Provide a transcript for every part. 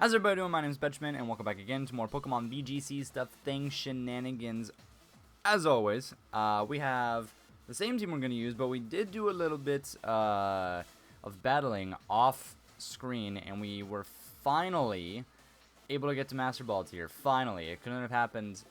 How's everybody doing? My name is Betchman, and welcome back again to more Pokemon VGC stuff thing shenanigans. As always, we have the same team we're going to use, but we did do a little bit of battling off screen, and we were finally able to get to Master Ball tier. Finally. It couldn't have happened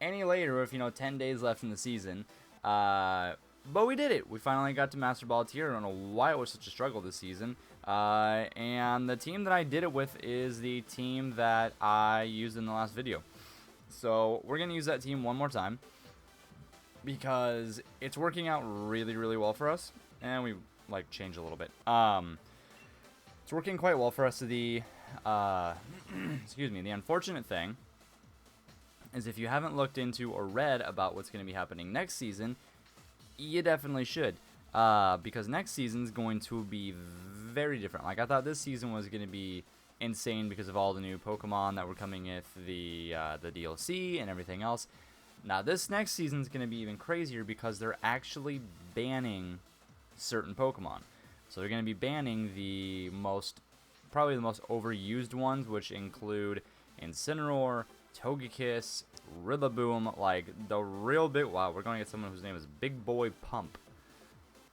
any later with, 10 days left in the season. But we did it. We finally got to Master Ball tier. I don't know why it was such a struggle this season. And the team that I did it with is the team that I used in the last video. So we're going to use that team one more time because it's working out really, really well for us. And we changed a little bit. It's working quite well for us. The excuse me. The unfortunate thing is if you haven't looked into or read about what's going to be happening next season, you definitely should, because next season's going to be very different. I thought this season was going to be insane because of all the new Pokemon that were coming with the DLC and everything else. Now this next season's going to be even crazier because they're actually banning certain Pokemon. So they're going to be banning probably the most overused ones, which include Incineroar, Togekiss, Rillaboom, the real big... Wow, we're going to get someone whose name is Big Boy Pump.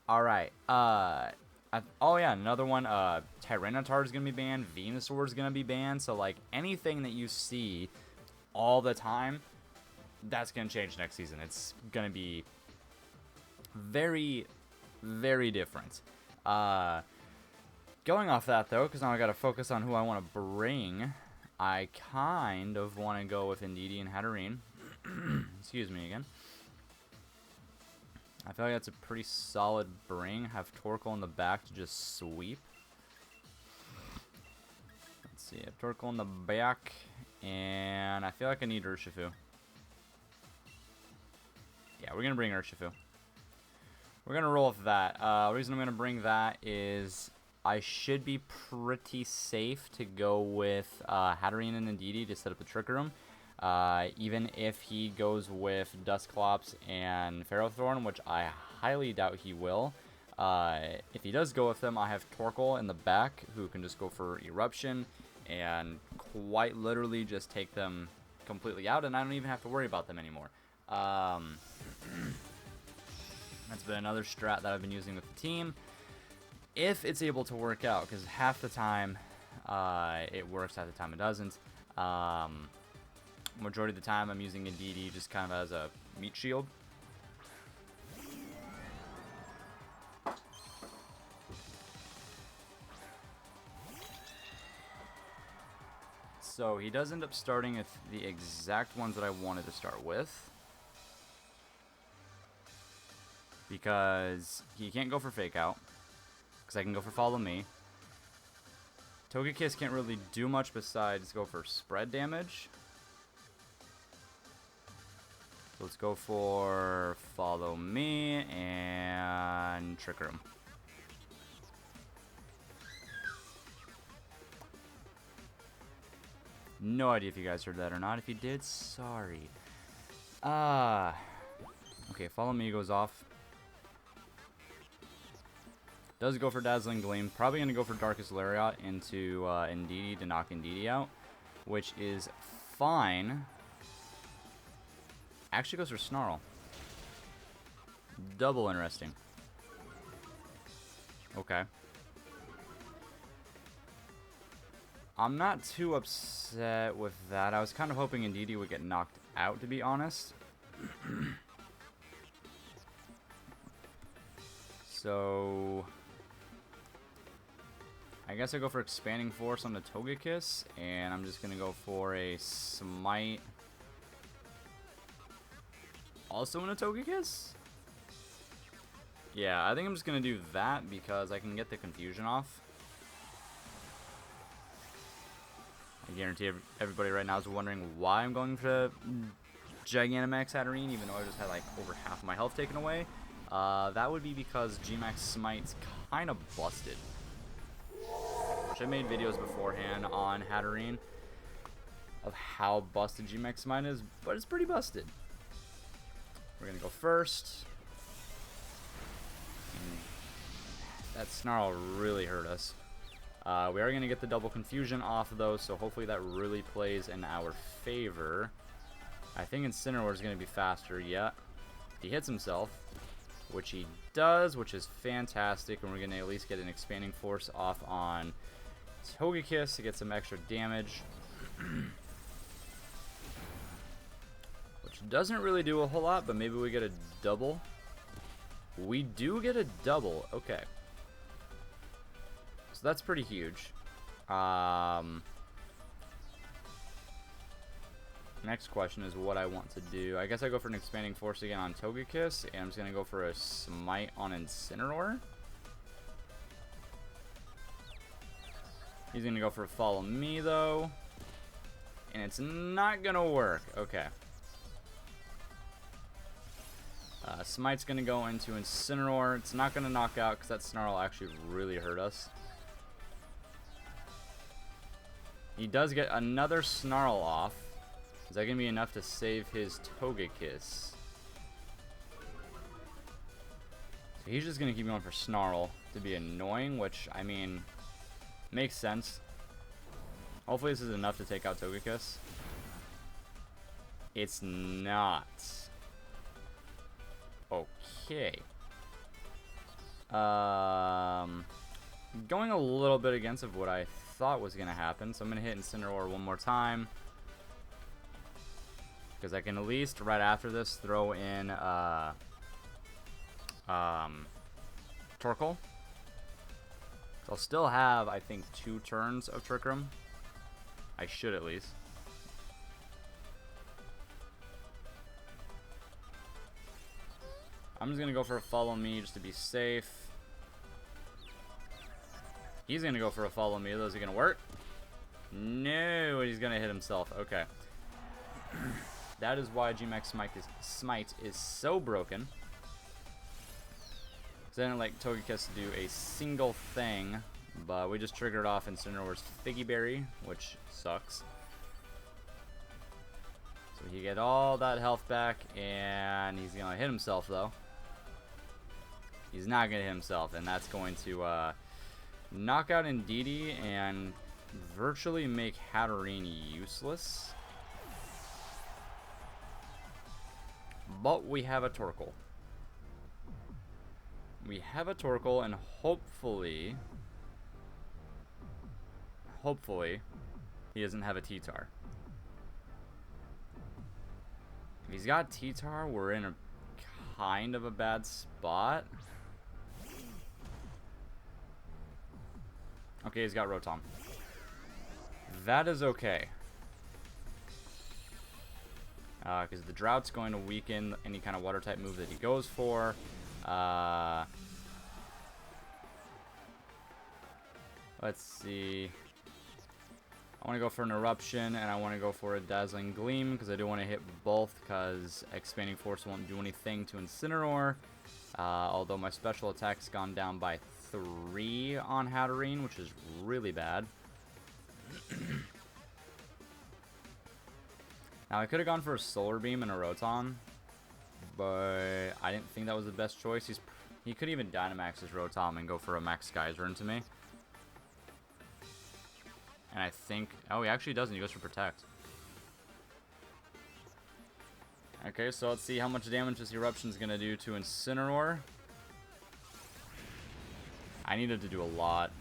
Alright, oh yeah, another one, Tyranitar is going to be banned, Venusaur is going to be banned, so, anything that you see all the time, that's going to change next season. It's going to be very, very different. Going off that, though, because now I got to focus on who I want to bring... I kind of want to go with Indeedee and Hatterene. Excuse me again. I feel like that's a pretty solid bring. Have Torkoal in the back to just sweep. Let's see. I have Torkoal in the back. And I feel like I need Urshifu. Yeah, we're going to bring Urshifu. We're going to roll with that. The reason I'm going to bring that is... I should be pretty safe to go with Hatterene and Indeedee to set up the Trick Room. Even if he goes with Dusclops and Ferrothorn, which I highly doubt he will. If he does go with them, I have Torkoal in the back, who can just go for Eruption and quite literally just take them completely out, and I don't even have to worry about them anymore. That's been another strat that I've been using with the team. If it's able to work out, because half the time it works, half the time it doesn't. Majority of the time I'm using Indeedee just kind of as a meat shield. So he does end up starting with the exact ones that I wanted to start with. Because he can't go for Fake Out. Because I can go for Follow Me. Togekiss can't really do much besides go for spread damage. So let's go for Follow Me and Trick Room. No idea if you guys heard that or not. If you did, sorry. Okay, Follow Me goes off. Does go for Dazzling Gleam. Probably going to go for Darkest Lariat into Indeedee to knock Indeedee out, which is fine. Actually goes for Snarl. Double interesting. Okay. I'm not too upset with that. I was kind of hoping Indeedee would get knocked out, to be honest. So... I guess I go for Expanding Force on the Togekiss, and I'm just going to go for a Smite. Also in a Togekiss? Yeah, I think I'm just going to do that because I can get the confusion off. I guarantee everybody right now is wondering why I'm going for Gigantamax Hatterene, even though I just had over half my health taken away. That would be because Gmax Smite's kind of busted. I made videos beforehand on Hatterene of how busted Gmax Smite is, but it's pretty busted. We're gonna go first. And that Snarl really hurt us. We are going to get the double confusion off of those, so hopefully that really plays in our favor. I think Incineroar is going to be faster. Yeah. He hits himself, which he does, which is fantastic. And we're going to at least get an expanding force off on Togekiss to get some extra damage. Which doesn't really do a whole lot, but maybe we get a double. We do get a double. Okay. So that's pretty huge. Next question is what I want to do. I guess I go for an expanding force again on Togekiss, and I'm just going to go for a smite on Incineroar. He's going to go for a follow me, though. And it's not going to work. Okay. Smite's going to go into Incineroar. It's not going to knock out because that Snarl actually really hurt us. He does get another Snarl off. Is that going to be enough to save his Togekiss? So he's just going to keep going for Snarl to be annoying, which, I mean, makes sense. Hopefully this is enough to take out Togekiss. It's not. Okay. Going a little bit against of what I thought was going to happen, so I'm going to hit Incineroar one more time. Because I can at least, right after this, throw in Torkoal. So I'll still have, I think, 2 turns of Trick Room. I should at least. I'm just going to go for a follow me just to be safe. He's going to go for a follow me. Is it going to work? No, he's going to hit himself. Okay. That is why GMAX Smite is so broken. So I didn't like Togekiss to do a single thing, but we just triggered off Incineroar's Figgy Berry, which sucks. So he get all that health back, and he's going to hit himself, though. He's not going to hit himself, and that's going to knock out Indeedee and virtually make Hatterene useless. But we have a Torkoal. We have a Torkoal, and hopefully, he doesn't have a T-Tar. If he's got T-Tar, we're in a kind of a bad spot. Okay, he's got Rotom. That is okay. Because the Drought's going to weaken any kind of water type move that he goes for. Let's see. I want to go for an Eruption, and I want to go for a Dazzling Gleam, because I do want to hit both, because Expanding Force won't do anything to Incineroar. Although my special attack's gone down by 3 on Hatterene, which is really bad. Now, I could have gone for a Solar Beam and a Rotom, but I didn't think that was the best choice. He could even Dynamax his Rotom and go for a Max Geyser into me. And I think... Oh, he actually doesn't. He goes for Protect. Okay, so let's see how much damage this Eruption is going to do to Incineroar. I needed to do a lot.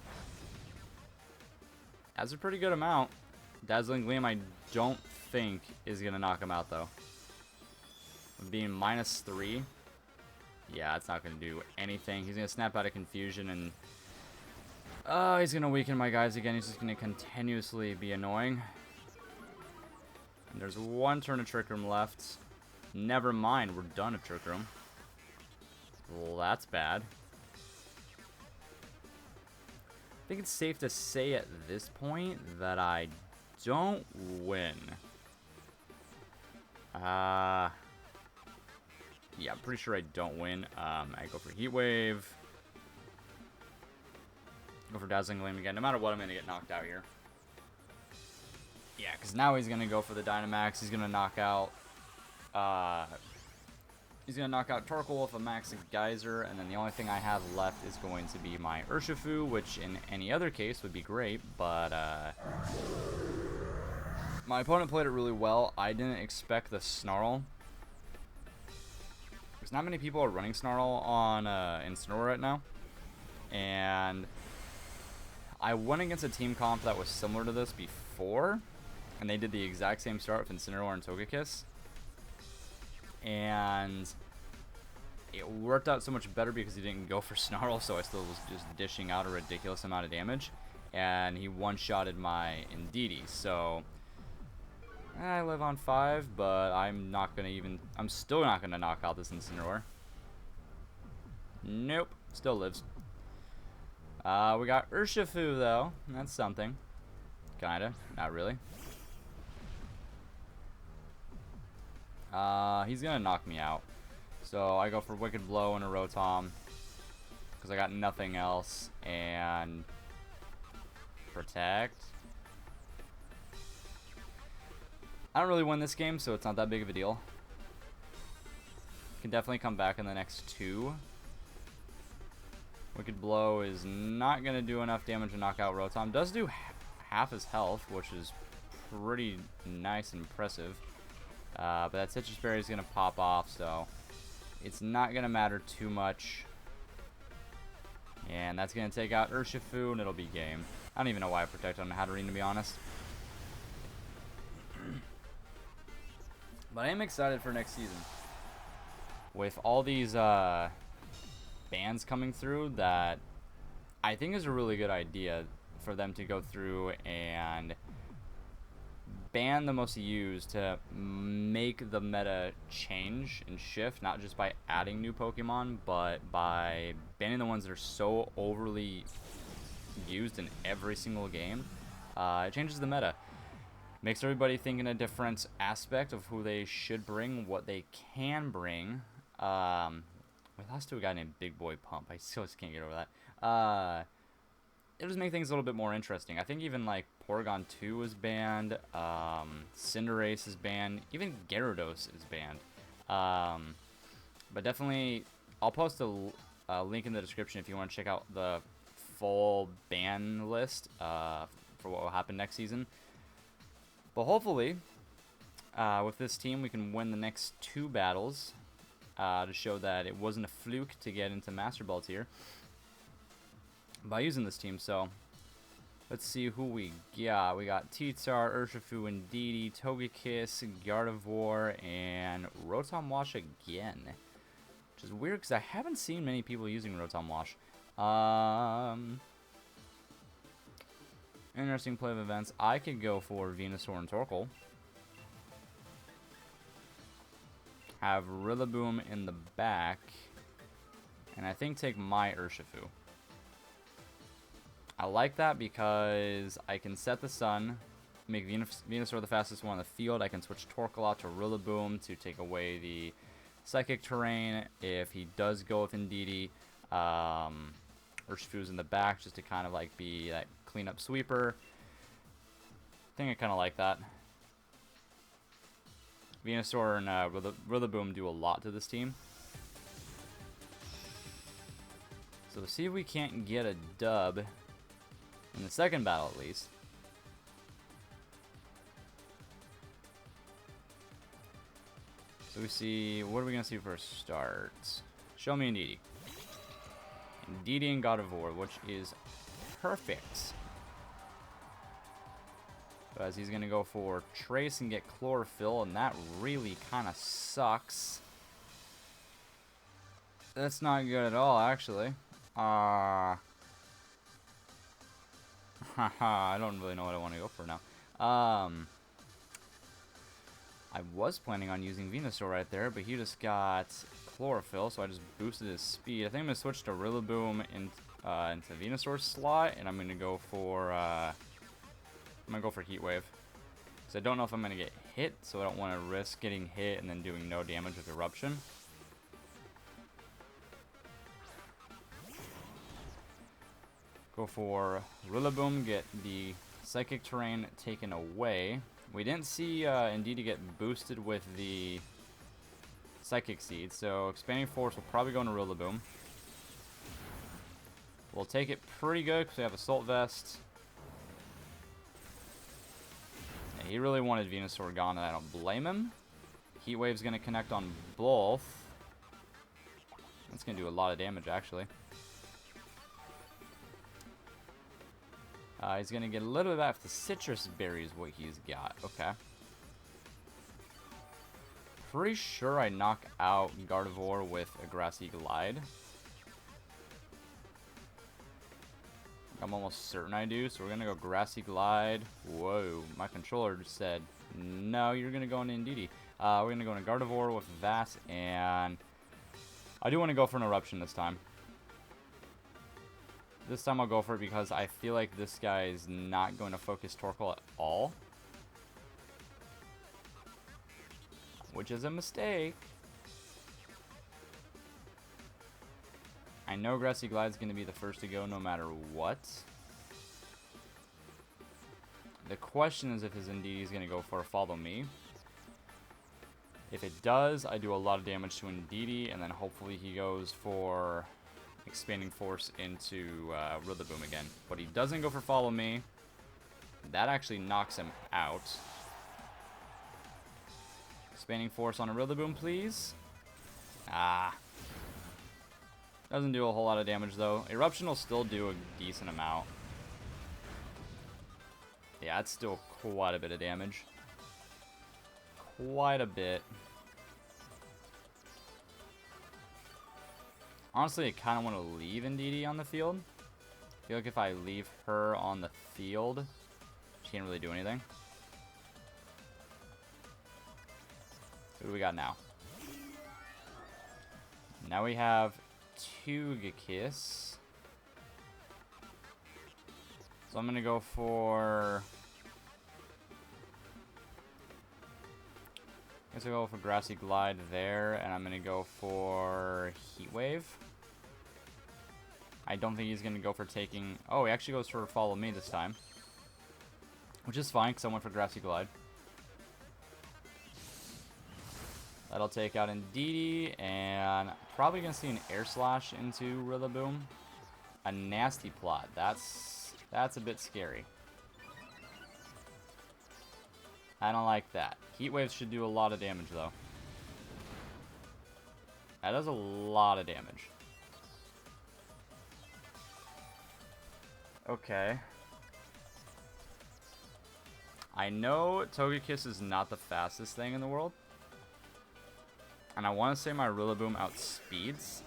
That's a pretty good amount. Dazzling Gleam, I don't think is going to knock him out, though. Being -3. Yeah, it's not going to do anything. He's going to snap out of Confusion, and... Oh, he's going to weaken my guys again. He's just going to continuously be annoying. And there's 1 turn of Trick Room left. Never mind, we're done with Trick Room. Well, that's bad. I think it's safe to say at this point that I don't win. Yeah, I'm pretty sure I don't win. I go for Heat Wave. Go for Dazzling Gleam again. No matter what, I'm going to get knocked out here. Yeah, because now he's going to go for the Dynamax. He's going to knock out He's going to knock out Torkoal with a Max Geyser, and then the only thing I have left is going to be my Urshifu, which in any other case would be great, but my opponent played it really well. I didn't expect the Snarl. There's not many people are running Snarl on Incineroar right now, and I went against a team comp that was similar to this before, and they did the exact same start with Incineroar and Togekiss. And it worked out so much better because he didn't go for Snarl, so I still was just dishing out a ridiculous amount of damage. And he one-shotted my Indeedee, so I live on 5, but I'm still not gonna knock out this Incineroar. Nope, still lives. We got Urshifu though, that's something. Kinda, not really. He's gonna knock me out. So I go for Wicked Blow and a Rotom because I got nothing else, and Protect. I don't really win this game, so it's not that big of a deal. Can definitely come back in the next 2. Wicked Blow is not gonna do enough damage to knock out Rotom. Does do half his health, which is pretty nice and impressive. But that Citrus Berry is going to pop off, so it's not going to matter too much. And that's going to take out Urshifu, and it'll be game. I don't even know why I Protect on Hatterene, to be honest. But I am excited for next season. With all these bans coming through, that I think is a really good idea for them to go through and ban the most used to make the meta change and shift, not just by adding new Pokemon, but by banning the ones that are so overly used in every single game. It changes the meta. Makes everybody think in a different aspect of who they should bring, what they can bring. We lost to a guy named Big Boy Pump. I still just can't get over that. It'll just make things a little bit more interesting. I think even like Porygon 2 is banned, Cinderace is banned, even Gyarados is banned. But definitely, I'll post a link in the description if you want to check out the full ban list for what will happen next season. But hopefully, with this team, we can win the next 2 battles to show that it wasn't a fluke to get into Master Ball tier by using this team. So let's see who we got. We got T-Tar, Urshifu, Indeedee, Togekiss, Gardevoir, and Rotom Wash again. Which is weird because I haven't seen many people using Rotom Wash. Interesting play of events. I could go for Venusaur and Torkoal. Have Rillaboom in the back. And I think take my Urshifu. I like that because I can set the sun, make Venusaur the fastest one on the field. I can switch Torkoal out to Rillaboom to take away the Psychic Terrain if he does go with Indeedee. Urshifu's in the back just to kind of like be that cleanup sweeper. I think I kind of like that. Venusaur and Rillaboom do a lot to this team. So let's see if we can't get a dub in the second battle at least. So we see, what are we going to see for a start? Show me Indeedee. Indeedee and Gardevoir, which is perfect. Because he's going to go for Trace and get Chlorophyll, and that really kind of sucks. That's not good at all, actually. I don't really know what I want to go for now. I was planning on using Venusaur right there, but he just got Chlorophyll, so I just boosted his speed. I think I'm going to switch to Rillaboom into Venusaur's slot, and I'm going to go for Heat Wave. Because I don't know if I'm going to get hit, so I don't want to risk getting hit and then doing no damage with Eruption. Go for Rillaboom, get the Psychic Terrain taken away. We didn't see Indeedee get boosted with the Psychic Seed. So Expanding Force will probably go into Rillaboom. We'll take it pretty good because we have Assault Vest. Yeah, he really wanted Venusaur gone, and I don't blame him. Heat Wave's going to connect on both. That's going to do a lot of damage, actually. He's going to get a little bit back. The Citrus Berry is what he's got. Okay. Pretty sure I knock out Gardevoir with a Grassy Glide. I'm almost certain I do, so we're going to go Grassy Glide. Whoa, my controller just said, no, you're going to go into Indeedee. We're going to go into Gardevoir with that, and I do want to go for an Eruption this time. This time I'll go for it because I feel like this guy is not going to focus Torkoal at all. Which is a mistake. I know Grassy Glide's going to be the first to go no matter what. The question is if his Indeedee is going to go for a Follow Me. If it does, I do a lot of damage to Indeedee, and then hopefully he goes for Expanding Force into Rillaboom again. But he doesn't go for Follow Me. That actually knocks him out. Expanding Force on a Rillaboom, please. Ah. Doesn't do a whole lot of damage, though. Eruption will still do a decent amount. Yeah, it's still quite a bit of damage. Quite a bit. Honestly, I kind of want to leave Indeedee on the field. I feel like if I leave her on the field, she can't really do anything. Who do we got now? Now we have Togekiss. So I'm going to go for... I guess I'll go for Grassy Glide there, and I'm going to go for Heat Wave. I don't think he's going to go for taking... Oh, he actually goes for Follow Me this time. Which is fine, because I went for Grassy Glide. That'll take out Indeedee, and probably going to see an Air Slash into Rillaboom. A Nasty Plot. That's a bit scary. I don't like that. Heat Wave should do a lot of damage, though. That does a lot of damage. Okay. I know Togekiss is not the fastest thing in the world. And I want to say my Rillaboom outspeeds.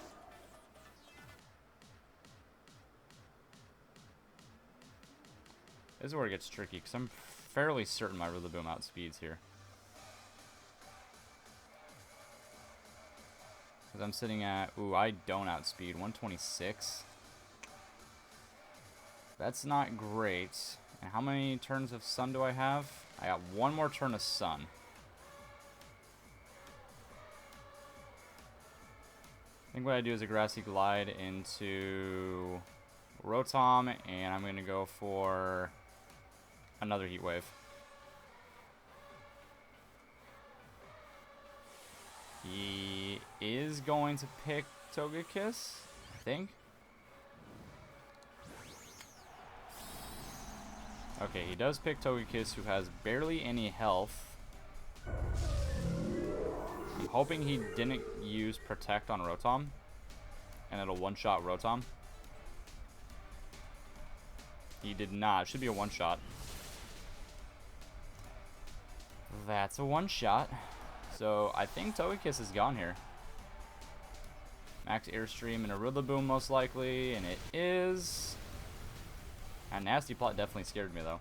This is where it gets tricky, because I'm fairly certain my Rillaboom outspeeds here. Because I'm sitting at... Ooh, I don't outspeed. 126. That's not great. And how many turns of Sun do I have? I got one more turn of Sun. I think what I do is a Grassy Glide into Rotom, and I'm going to go for another Heat Wave. He is going to pick Togekiss, I think. Okay, he does pick Togekiss, who has barely any health. I'm hoping he didn't use Protect on Rotom, and it'll one-shot Rotom. He did not. It should be a one-shot. That's a one-shot. So I think Togekiss is gone here. Max Airstream and a Rillaboom most likely, and it is. A Nasty Plot definitely scared me, though.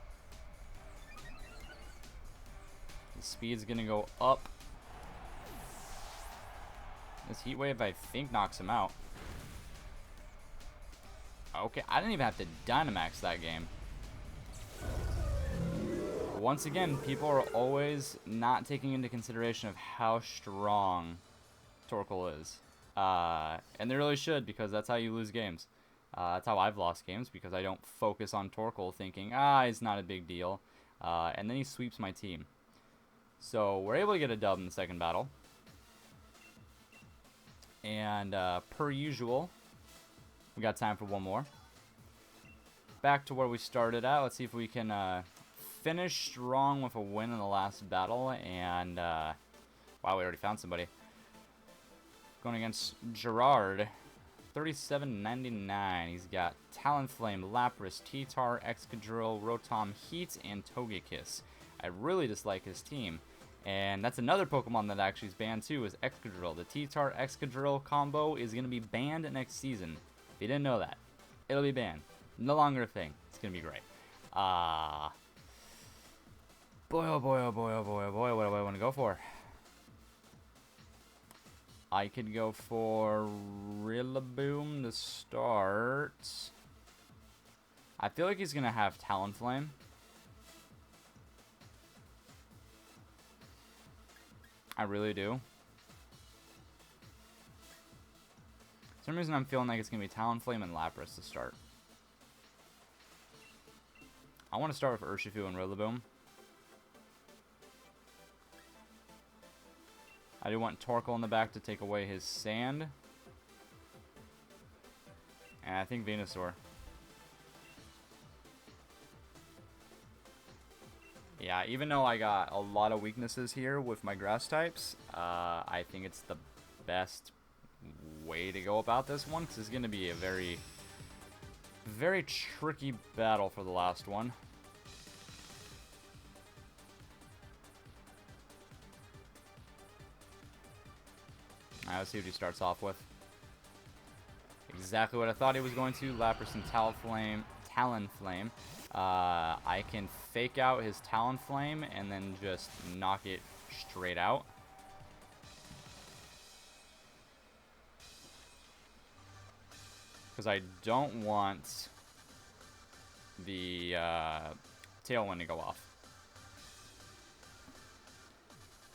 The speed's gonna go up. This Heat Wave, I think, knocks him out. Okay, I didn't even have to Dynamax that game. Once again, people are always not taking into consideration of how strong Torkoal is. And they really should, because that's how you lose games. That's how I've lost games, because I don't focus on Torkoal thinking, it's not a big deal. And then he sweeps my team. So we're able to get a dub in the second battle. And per usual, we got time for one more. Back to where we started out. Let's see if we can finish strong with a win in the last battle. And, wow, we already found somebody. Going against Gerard. 37.99. He's got Talonflame, Lapras, T-Tar, Excadrill, Rotom, Heat, and Togekiss. I really dislike his team. And that's another Pokemon that actually is banned too, is Excadrill. The T-Tar Excadrill combo is going to be banned next season. If you didn't know that, it'll be banned. No longer a thing. It's going to be great. Boy, oh boy, oh boy, oh boy, oh boy. What do I want to go for? I could go for Rillaboom to start. I feel like he's going to have Talonflame. I really do. For some reason I'm feeling like it's going to be Talonflame and Lapras to start. I want to start with Urshifu and Rillaboom. I do want Torkoal in the back to take away his sand. And I think Venusaur. Yeah, even though I got a lot of weaknesses here with my grass types, I think it's the best way to go about this one, because it's going to be a very, very tricky battle for the last one. Alright, let's see what he starts off with. Exactly what I thought he was going to. Lapras and Talonflame. I can fake out his Talonflame and then just knock it straight out. Because I don't want the Tailwind to go off.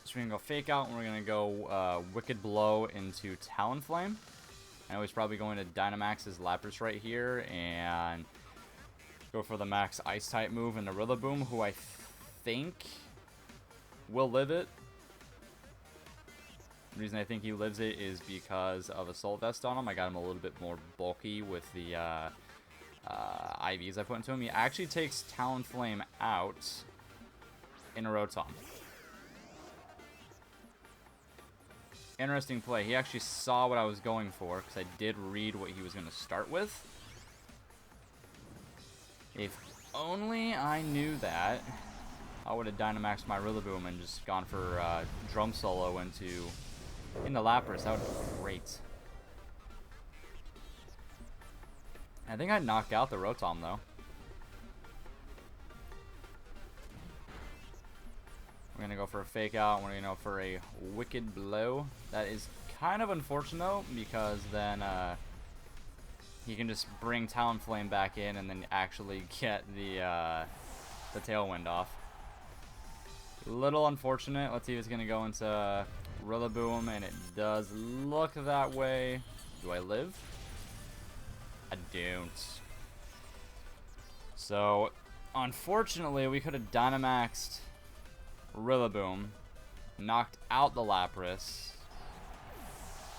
So we're going to go Fake Out, and we're going to go Wicked Blow into Talonflame. I know he's probably going to Dynamax his Lapras right here, and go for the max Ice-type move into Rillaboom, who I think will live it. The reason I think he lives it is because of Assault Vest on him. I got him a little bit more bulky with the IVs I put into him. He actually takes Talonflame out in a Rotom. Interesting play. He actually saw what I was going for, because I did read what he was going to start with. If only I knew that, I would have Dynamaxed my Rillaboom and just gone for Drum Solo into Lapras. That would have been great. I think I'd knock out the Rotom, though. We're going to go for a Fake Out. We're going to go for a Wicked Blow. That is kind of unfortunate, though, because then he can just bring Talonflame back in and then actually get the Tailwind off. Little unfortunate. Let's see if it's going to go into Rillaboom, and it does look that way. Do I live? I don't. So, unfortunately, we could have Dynamaxed Rillaboom, knocked out the Lapras,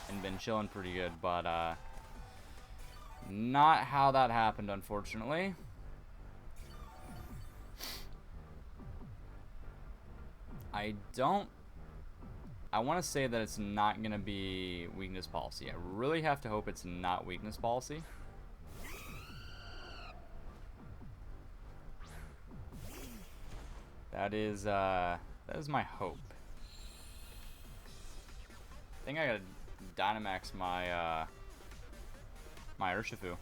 and been chilling pretty good, but not how that happened, unfortunately. I want to say that it's not going to be weakness policy. I really have to hope it's not weakness policy. That is my hope. I think I gotta Dynamax my my Urshifu.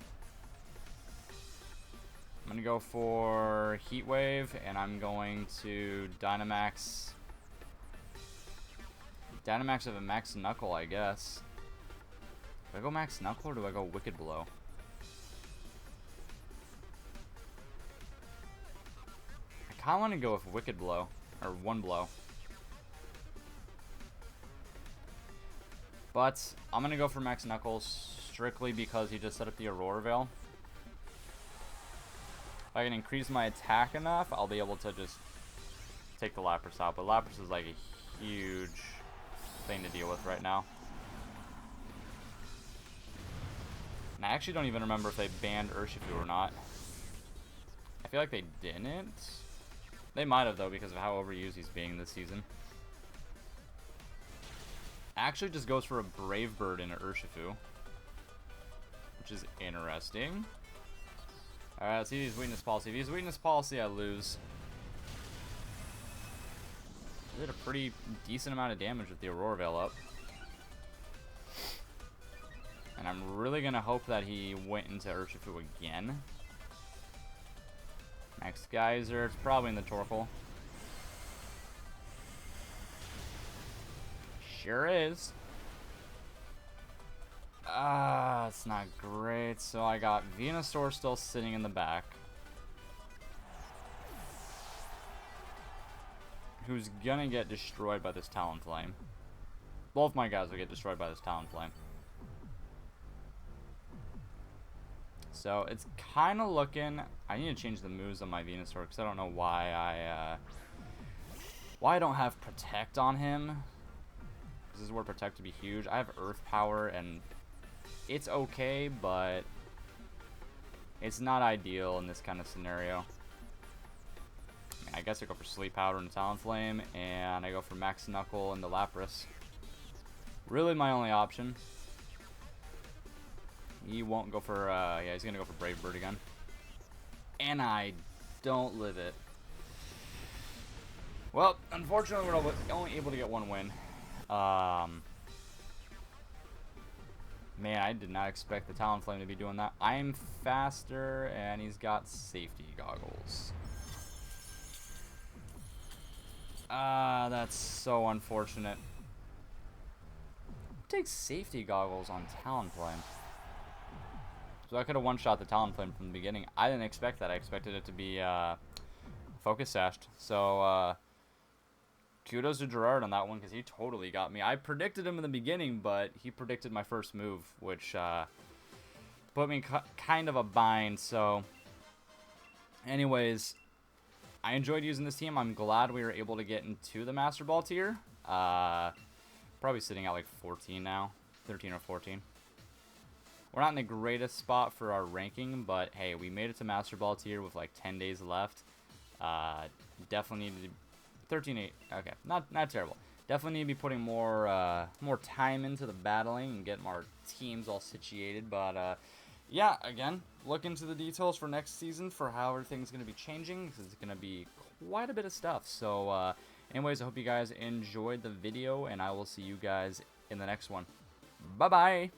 I'm gonna go for Heat Wave, and I'm going to Dynamax of a Max Knuckle, I guess. Do I go Max Knuckle or do I go Wicked Blow? I kind of want to go with Wicked Blow, or One Blow. But I'm going to go for Max Knuckles strictly because he just set up the Aurora Veil. If I can increase my attack enough, I'll be able to just take the Lapras out. But Lapras is like a huge thing to deal with right now. And I actually don't even remember if they banned Urshifu or not. I feel like they didn't. They might have, though, because of how overused he's being this season. Actually just goes for a Brave Bird in an Urshifu, which is interesting. Alright, let's see his weakness policy. If he's weakness policy, I lose. I did a pretty decent amount of damage with the Aurora Veil up. And I'm really going to hope that he went into Urshifu again. Max Geyser, it's probably in the Torkoal. Sure is. It's not great. So I got Venusaur still sitting in the back, who's gonna get destroyed by this Talonflame. Both my guys will get destroyed by this Talonflame. So it's kind of looking... I need to change the moves on my Venusaur because I don't know why I don't have Protect on him. This is where Protect would be huge. I have Earth Power and it's okay, but it's not ideal in this kind of scenario. I mean, I guess I go for Sleep Powder and Talonflame, and I go for Max Knuckle and the Lapras. Really my only option. He won't go for, yeah, he's going to go for Brave Bird again. And I don't live it. Well, unfortunately, we're only able to get one win. Man, I did not expect the Talonflame to be doing that. I'm faster, and he's got safety goggles. That's so unfortunate. Who takes safety goggles on Talonflame? So I could have one-shot the Talonflame from the beginning. I didn't expect that. I expected it to be Focus Sashed. So kudos to Gerard on that one because he totally got me. I predicted him in the beginning, but he predicted my first move, which put me in kind of a bind. So anyways, I enjoyed using this team. I'm glad we were able to get into the Master Ball tier. Probably sitting at like 14 now, 13 or 14. We're not in the greatest spot for our ranking, but hey, we made it to Master Ball tier with like 10 days left. Definitely needed to 13-8. Okay, not terrible. Definitely need to be putting more time into the battling and getting our teams all situated. But yeah, again, look into the details for next season for how everything's going to be changing, because it's going to be quite a bit of stuff. So anyways, I hope you guys enjoyed the video, and I will see you guys in the next one. Bye-bye!